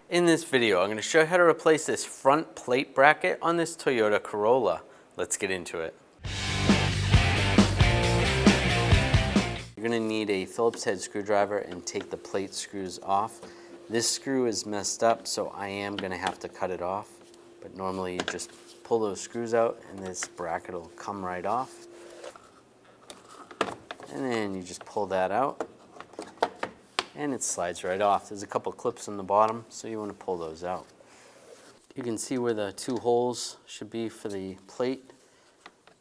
In this video, I'm going to show you how to replace this front plate bracket on this Toyota Corolla. Let's get into it. You're going to need a Phillips head screwdriver and take the plate screws off. This screw is messed up, so I am going to have to cut it off. But normally you just pull those screws out and this bracket will come right off. And then you just pull that out and it slides right off. There's a couple clips on the bottom, so you want to pull those out. You can see where the two holes should be for the plate,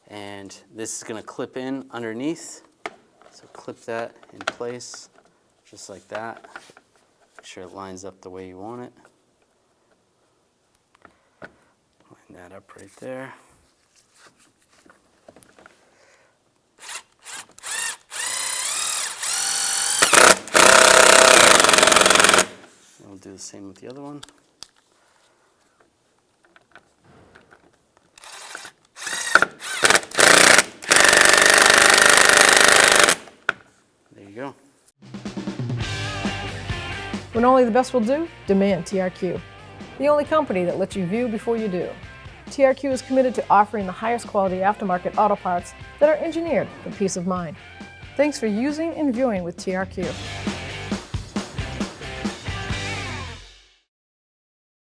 and this is going to clip in underneath. So clip that in place just like that. Make sure it lines up the way you want it. Line that up right there. We'll do the same with the other one. There you go. When only the best will do, demand TRQ. The only company that lets you view before you do. TRQ is committed to offering the highest quality aftermarket auto parts that are engineered for peace of mind. Thanks for using and viewing with TRQ.